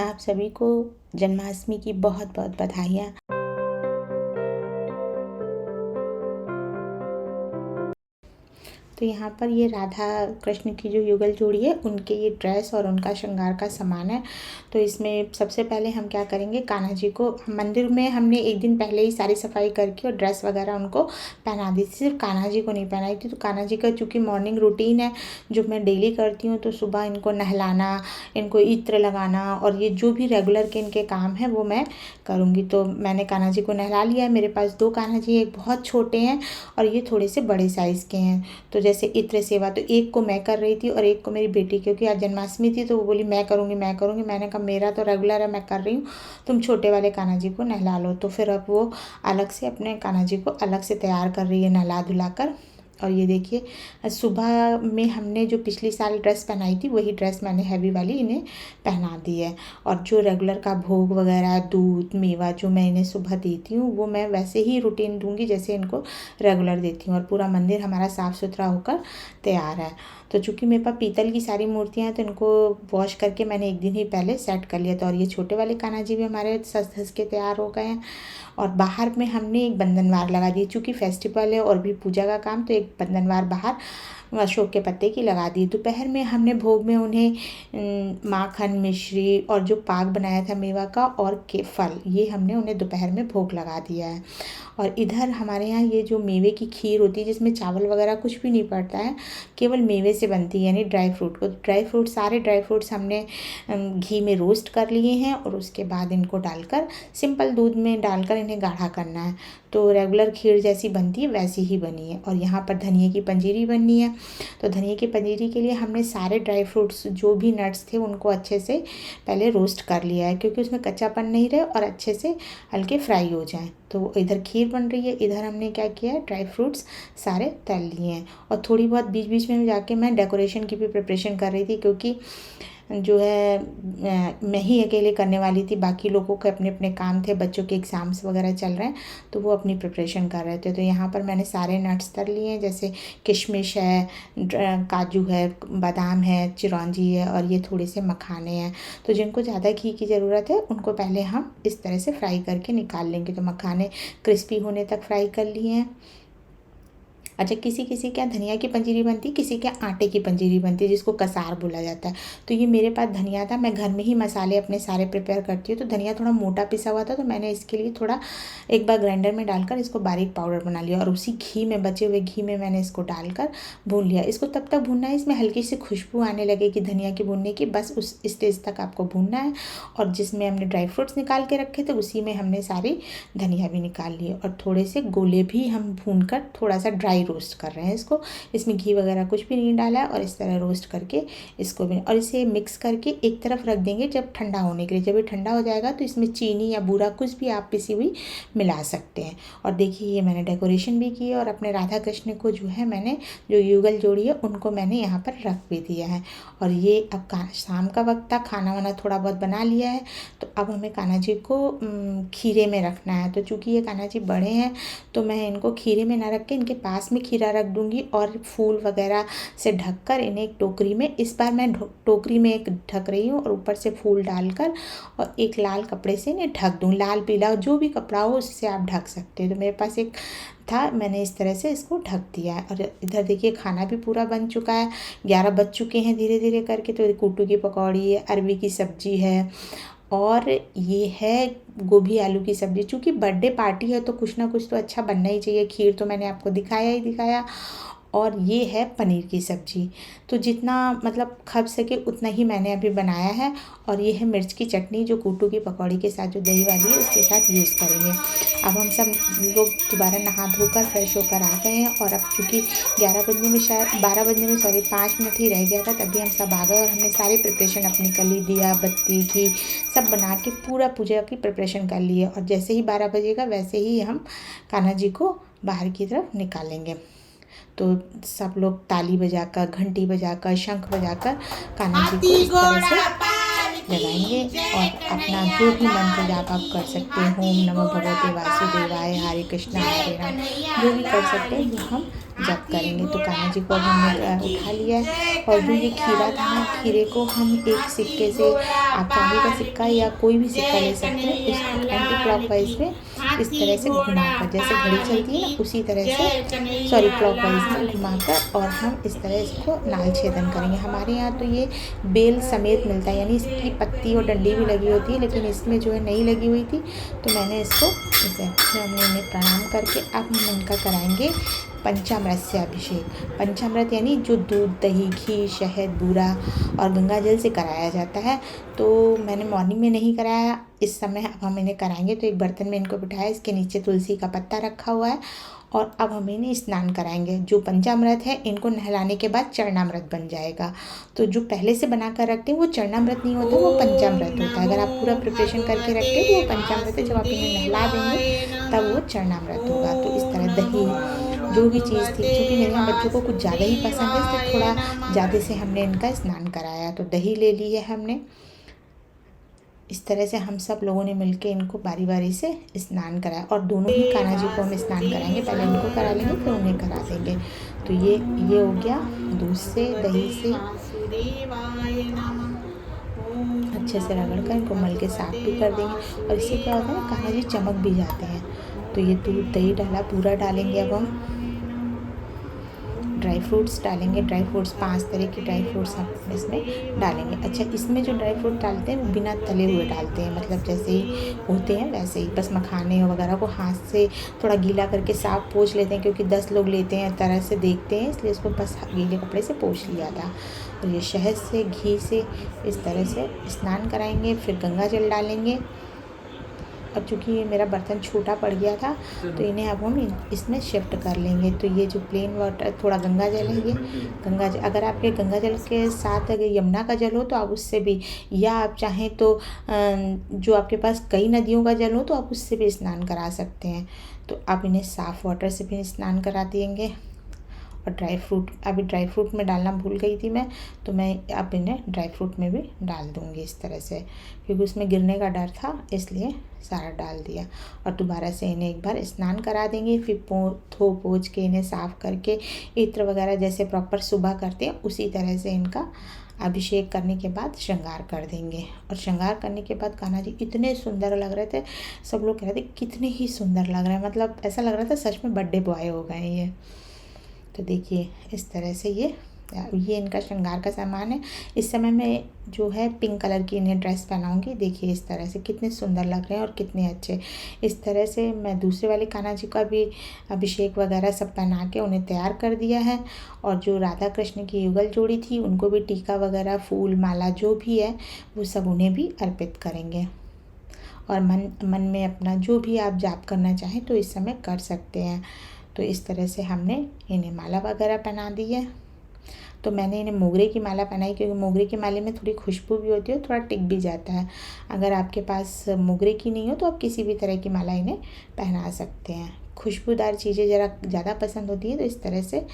आप सभी को जन्माष्टमी की बहुत बहुत बधाइयाँ। तो यहाँ पर ये राधा कृष्ण की जो युगल जोड़ी है उनके ये ड्रेस और उनका श्रृंगार का सामान है। तो इसमें सबसे पहले हम क्या करेंगे, कान्हा जी को मंदिर में हमने एक दिन पहले ही सारी सफाई करके और ड्रेस वगैरह उनको पहना दी थी। सिर्फ कान्हा जी को नहीं पहनाई थी। तो कान्हा जी का चूँकि मॉर्निंग रूटीन है जो मैं डेली करती हूँ, तो सुबह इनको नहलाना, इनको इत्र लगाना और ये जो भी रेगुलर के इनके काम हैं वो मैं करूँगी। तो मैंने कान्हा जी को नहला लिया है। मेरे पास 2 कान्हा जी, एक बहुत छोटे हैं और ये थोड़े से बड़े साइज़ के हैं। तो जैसे इत्र सेवा तो एक को मैं कर रही थी और एक को मेरी बेटी, क्योंकि आज जन्माष्टमी थी तो वो बोली मैं करूँगी मैं करूँगी। मैंने कहा मेरा तो रेगुलर है, मैं कर रही हूँ, तुम छोटे वाले कान्हा जी को नहला लो। तो फिर अब वो अलग से अपने कान्हा जी को अलग से तैयार कर रही है नहला धुला कर। और ये देखिए सुबह में हमने जो पिछली साल ड्रेस पहनाई थी वही ड्रेस मैंने हैवी वाली इन्हें पहना दी है। और जो रेगुलर का भोग वगैरह, दूध मेवा जो मैं इन्हें सुबह देती हूँ वो मैं वैसे ही रूटीन दूंगी जैसे इनको रेगुलर देती हूँ। और पूरा मंदिर हमारा साफ़ सुथरा होकर तैयार है। तो चूँकि मेरे पास पीतल की सारी मूर्तियाँ हैं तो इनको वॉश करके मैंने एक दिन ही पहले सेट कर लिया था। और ये छोटे वाले कान्हा जी भी हमारे सज धज के तैयार हो गए हैं। और बाहर में हमने एक बंधनवार लगा दी, चूँकि फेस्टिवल है और भी पूजा का काम, तो एक बंधनवार बाहर अशोक के पत्ते की लगा दी। दोपहर में हमने भोग में उन्हें माखन, मिश्री और जो पाक बनाया था मेवा का और के फल, ये हमने उन्हें दोपहर में भोग लगा दिया है। और इधर हमारे यहाँ ये जो मेवे की खीर होती है जिसमें चावल वगैरह कुछ भी नहीं पड़ता है, केवल मेवे से बनती है, यानी ड्राई फ्रूट को सारे ड्राई फ्रूट्स हमने घी में रोस्ट कर लिए हैं और उसके बाद इनको डालकर सिंपल दूध में डालकर इन्हें गाढ़ा करना है। तो रेगुलर खीर जैसी बनती है वैसी ही बनी है। और यहाँ पर धनिए की पंजीरी बननी है। तो धनिए की पंजीरी के लिए हमने सारे ड्राई फ्रूट्स जो भी नट्स थे उनको अच्छे से पहले रोस्ट कर लिया है, क्योंकि उसमें कच्चापन नहीं रहे और अच्छे से हल्के फ्राई हो जाएं। तो इधर खीर बन रही है, इधर हमने क्या किया है, ड्राई फ्रूट्स सारे तल लिए हैं। और थोड़ी बहुत बीच बीच में जाके मैं डेकोरेशन की भी प्रिपरेशन कर रही थी, क्योंकि जो है मैं ही अकेले करने वाली थी, बाकी लोगों के अपने अपने काम थे, बच्चों के एग्ज़ाम्स वगैरह चल रहे हैं तो वो अपनी प्रिपरेशन कर रहे थे। तो यहाँ पर मैंने सारे नट्स तल लिए हैं, जैसे किशमिश है, काजू है, बादाम है, चिरौंजी है और ये थोड़े से मखाने हैं। तो जिनको ज़्यादा घी की ज़रूरत है उनको पहले हम इस तरह से फ्राई करके निकाल लेंगे। तो मखाने क्रिस्पी होने तक फ्राई कर लिए हैं। अच्छा, किसी किसी के यहाँ धनिया की पंजीरी बनती है, किसी के यहाँ आटे की पंजीरी बनती है जिसको कसार बोला जाता है। तो ये मेरे पास धनिया था, मैं घर में ही मसाले अपने सारे प्रिपेयर करती हूँ। तो धनिया थोड़ा मोटा पिसा हुआ था तो मैंने इसके लिए थोड़ा एक बार ग्राइंडर में डालकर इसको बारीक पाउडर बना लिया और उसी घी में, बचे हुए घी में मैंने इसको डालकर भून लिया। इसको तब तक भूनना है इसमें हल्की सी खुशबू आने लगेगी धनिया की भूनने की, बस उस स्टेज तक आपको भूनना है। और जिसमें हमने ड्राई फ्रूट्स निकाल के रखे थे उसी में हमने सारी धनिया भी निकाल ली और थोड़े से गोले भी हम भून कर थोड़ा सा ड्राई रोस्ट कर रहे हैं इसको। इसमें घी वगैरह कुछ भी नहीं डाला है और इस तरह रोस्ट करके इसको भी, और इसे मिक्स करके एक तरफ रख देंगे जब ठंडा होने के लिए। जब ये ठंडा हो जाएगा तो इसमें चीनी या बूरा कुछ भी आप पिसी हुई मिला सकते हैं। और देखिए ये मैंने डेकोरेशन भी की और अपने राधा कृष्ण को जो है मैंने जो युगल जोड़ी है उनको मैंने यहाँ पर रख भी दिया है। और ये अब शाम का वक्त था, खाना वाना थोड़ा बहुत बना लिया है। तो अब हमें कान्हा जी को खीरे में रखना है। तो चूँकि ये कान्हा जी बड़े हैं तो मैं इनको खीरे में ना रख के इनके पास में खीरा रख दूँगी और फूल वगैरह से ढककर इन्हें एक टोकरी में, इस बार मैं टोकरी में एक ढक रही हूँ और ऊपर से फूल डालकर और एक लाल कपड़े से इन्हें ढक दूँ। लाल पीला जो भी कपड़ा हो उससे आप ढक सकते हैं। तो मेरे पास एक था, मैंने इस तरह से इसको ढक दिया है। और इधर देखिए खाना भी पूरा बन चुका है, 11 बज चुके हैं धीरे धीरे करके। तो कूटू की पकौड़ी है, अरबी की सब्जी है और ये है गोभी आलू की सब्ज़ी। चूँकि बर्थडे पार्टी है तो कुछ ना कुछ तो अच्छा बनना ही चाहिए। खीर तो मैंने आपको दिखाया ही दिखाया। और ये है पनीर की सब्ज़ी। तो जितना मतलब खप सके उतना ही मैंने अभी बनाया है। और ये है मिर्च की चटनी जो कूटू की पकौड़ी के साथ जो दही वाली है उसके साथ यूज़ करेंगे। अब हम सब लोग दोबारा नहा धोकर फ्रेश होकर आ गए हैं और अब चूँकि 11 बजने में, शायद 12 बजने में, सॉरी 5 मिनट ही रह गया था, तभी हम सब आ गए और हमने सारी प्रिपरेशन अपनी कर ली। दिया बत्ती घी सब बना के पूरा पूजा की प्रिपरेशन कर ली है। और जैसे ही 12 बजेगा वैसे ही हम कान्हा जी को बाहर की तरफ निकालेंगे। तो सब लोग ताली बजाकर, घंटी बजाकर, शंख बजाकर कान्हा जी को इस तरह से लगाएंगे और अपना जो भी मंत्र जाप आप कर सकते हैं, ओम नमो भगवते वासुदेवाय, हरे कृष्णा हरे राम, जो भी कर सकते हैं वो हम जप करेंगे। तो कान्हा जी को अब हमने उठा लिया है और जो ये खीरा था ना, खीरे को हम एक सिक्के से, आप चांदी का सिक्का या कोई भी सिक्का ले सकते हैं, इसको एंटी क्लॉकवाइज में इस तरह से घुमाकर, जैसे घड़ी चलती है ना उसी तरह से, सॉरी क्लॉकवाइज में घुमाकर, और हम इस तरह इसको नाल छेदन करेंगे। हमारे यहाँ तो ये बेल समेत मिलता है, यानी इसकी पत्ती और डंडी भी लगी होती है, लेकिन इसमें जो है नहीं लगी हुई थी, तो मैंने इसको इसे हमने इन्हें प्रणाम करके अब हम इनका कराएंगे पंचामृत से अभिषेक। पंचामृत यानी जो दूध, दही, घी, शहद, बूरा और गंगा जल से कराया जाता है। तो मैंने मॉर्निंग में नहीं कराया, इस समय अब हम इन्हें कराएंगे। तो एक बर्तन में इनको बिठाया, इसके नीचे तुलसी का पत्ता रखा हुआ है और अब हम इन्हें स्नान कराएंगे। जो पंचामृत है इनको नहलाने के बाद चरणामृत बन जाएगा। तो जो पहले से बना कर रखते हैं वो चरणामृत नहीं होता, वो पंचामृत होता है। अगर आप पूरा प्रिपरेशन करके रखते हैं तो वो पंचामृत है, जब आप इन्हें नहला देंगे तब वो चरणामृत होगा। तो इस तरह दही जो भी चीज़ थी, क्योंकि मेरे यहाँ बच्चों को कुछ ज़्यादा ही पसंद है, तो थोड़ा ज़्यादा से हमने इनका स्नान कराया। तो दही ले ली है हमने। इस तरह से हम सब लोगों ने मिलके इनको बारी बारी से स्नान कराया और दोनों ही कान्हा जी को हम स्नान कराएंगे। पहले इनको करा लेंगे फिर उन्हें करा देंगे। तो ये हो गया दूध से, दही से अच्छे से रगड़ कर इनको मल के साफ भी कर देंगे। और इससे क्या होता है ना, कान्हा जी चमक भी जाते हैं। तो ये दूध दही डाला, पूरा डालेंगे। अब हम ड्राई फ्रूट्स डालेंगे। ड्राई फ्रूट्स 5 तरह के ड्राई फ्रूट्स हम इसमें डालेंगे। अच्छा, इसमें जो ड्राई फ्रूट डालते हैं वो बिना तले हुए डालते हैं, मतलब जैसे ही होते हैं वैसे ही, बस मखाने वगैरह को हाथ से थोड़ा गीला करके साफ पोंछ लेते हैं, क्योंकि 10 लोग लेते हैं तरह से देखते हैं, इसलिए इसको बस गीले कपड़े से पोंछ लिया था। और ये शहद से, घी से इस तरह से स्नान कराएंगे। फिर गंगा जल डालेंगे। अब चूँकि ये मेरा बर्तन छोटा पड़ गया था तो इन्हें अब हम इसमें शिफ्ट कर लेंगे। तो ये जो प्लेन वाटर, थोड़ा गंगा जल है, ये गंगा जल, अगर आपके गंगा जल के साथ अगर यमुना का जल हो तो आप उससे भी, या आप चाहें तो जो आपके पास कई नदियों का जल हो तो आप उससे भी स्नान करा सकते हैं। तो आप इन्हें साफ़ वाटर से भी स्नान करा देंगे। और ड्राई फ्रूट, अभी ड्राई फ्रूट में डालना भूल गई थी मैं, तो मैं अब इन्हें ड्राई फ्रूट में भी डाल दूँगी इस तरह से, क्योंकि उसमें गिरने का डर था इसलिए सारा डाल दिया। और दोबारा से इन्हें एक बार स्नान करा देंगे। फिर धो पोंछ के इन्हें साफ़ करके इत्र वगैरह जैसे प्रॉपर सुबह करते हैं उसी तरह से इनका अभिषेक करने के बाद श्रृंगार कर देंगे। और श्रृंगार करने के बाद कान्हा जी इतने सुंदर लग रहे थे, सब लोग कह रहे थे कितने ही सुंदर लग रहे हैं, मतलब ऐसा लग रहा था सच में बर्थडे बॉय हो गए ये। तो देखिए इस तरह से ये इनका श्रृंगार का सामान है। इस समय मैं जो है पिंक कलर की इन्हें ड्रेस पहनाऊंगी। देखिए इस तरह से कितने सुंदर लग रहे हैं और कितने अच्छे। इस तरह से मैं दूसरे वाले कान्हा जी का भी अभिषेक वगैरह सब पहना के उन्हें तैयार कर दिया है। और जो राधा कृष्ण की युगल जोड़ी थी उनको भी टीका वगैरह, फूल माला जो भी है वो सब उन्हें भी अर्पित करेंगे। और मन में अपना जो भी आप जाप करना चाहें तो इस समय कर सकते हैं। तो इस तरह से हमने इन्हें माला वगैरह पहना दी है। तो मैंने इन्हें मोगरे की माला पहनाई, क्योंकि मोगरे की माले में थोड़ी खुशबू भी होती है, थोड़ा टिक भी जाता है। अगर आपके पास मोगरे की नहीं हो तो आप किसी भी तरह की माला इन्हें पहना सकते हैं। खुशबूदार चीज़ें ज़रा ज़्यादा पसंद होती है, तो इस तरह से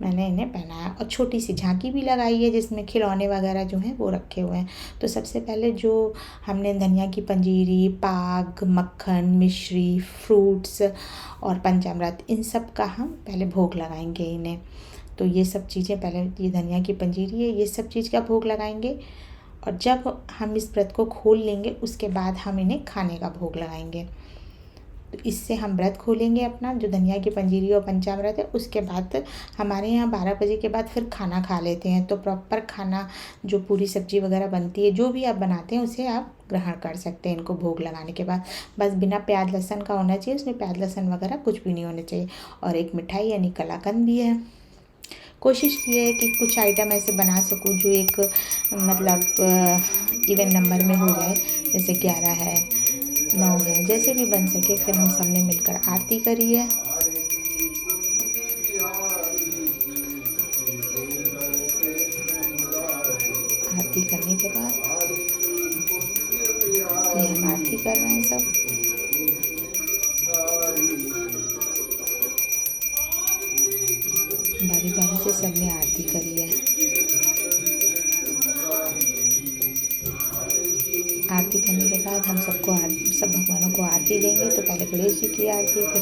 मैंने इन्हें पहनाया। और छोटी सी झांकी भी लगाई है जिसमें खिलौने वगैरह जो हैं वो रखे हुए हैं। तो सबसे पहले जो हमने धनिया की पंजीरी, पाक, मक्खन, मिश्री, फ्रूट्स और पंचामृत, इन सब का हम पहले भोग लगाएंगे इन्हें। तो ये सब चीज़ें पहले, ये धनिया की पंजीरी है, ये सब चीज़ का भोग लगाएंगे। और जब हम इस व्रत को खोल लेंगे उसके बाद हम इन्हें खाने का भोग लगाएंगे। तो इससे हम व्रत खोलेंगे अपना, जो धनिया की पंजीरी और पंचामृत है। उसके बाद हमारे यहाँ 12 बजे के बाद फिर खाना खा लेते हैं। तो प्रॉपर खाना, जो पूरी सब्जी वगैरह बनती है, जो भी आप बनाते हैं उसे आप ग्रहण कर सकते हैं इनको भोग लगाने के बाद। बस बिना प्याज लहसुन का होना चाहिए, उसमें प्याज लहसुन वगैरह कुछ भी नहीं होना चाहिए। और एक मिठाई यानी कलाकंद भी है। कोशिश की है कि कुछ आइटम ऐसे बना सकूं जो एक मतलब इवन नंबर में हो जाए, जैसे 11 है, 9 है, जैसे भी बन सके। फिर हम सब ने मिलकर आरती करी है। आरती करने के बाद ये हम आरती कर रहे हैं सब। बारी बारी से सबने आरती करी है। बाद हम सब भगवानों को आरती देंगे। तो पहले गणेश जी की आरती, फिर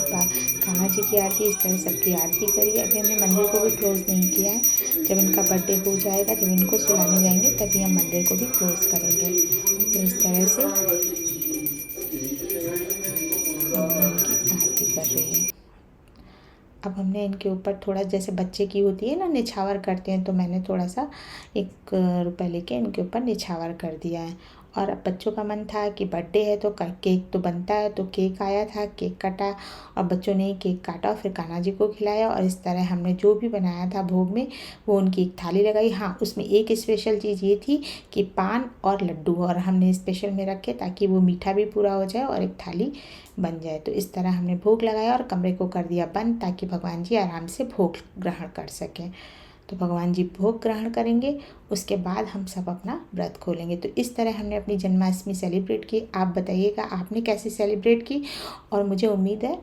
कान्हा जी की आरती, इस तरह सबकी आरती करी। अभी हमने मंदिर को भी क्लोज़ नहीं किया है। जब इनका बर्थडे हो जाएगा, जब इनको सुलाने जाएंगे, तभी हम मंदिर को भी क्लोज़ करेंगे। तो इस तरह से मम्मी इनकी आरती कर रही है। अब हमने इनके ऊपर थोड़ा, जैसे बच्चे की होती है ना, निछावर करते हैं, तो मैंने थोड़ा सा 1 रुपये लेके इनके ऊपर निछावर कर दिया है। और अब बच्चों का मन था कि बर्थडे है तो केक तो बनता है, तो केक आया था, केक कटा और बच्चों ने केक काटा और फिर कान्हा जी को खिलाया। और इस तरह हमने जो भी बनाया था भोग में, वो उनकी एक थाली लगाई। हाँ, उसमें एक स्पेशल चीज़ ये थी कि पान और लड्डू और हमने स्पेशल में रखे, ताकि वो मीठा भी पूरा हो जाए और एक थाली बन जाए। तो इस तरह हमने भोग लगाया और कमरे को कर दिया बंद, ताकि भगवान जी आराम से भोग ग्रहण कर सकें। तो भगवान जी भोग ग्रहण करेंगे, उसके बाद हम सब अपना व्रत खोलेंगे। तो इस तरह हमने अपनी जन्माष्टमी सेलिब्रेट की। आप बताइएगा आपने कैसे सेलिब्रेट की, और मुझे उम्मीद है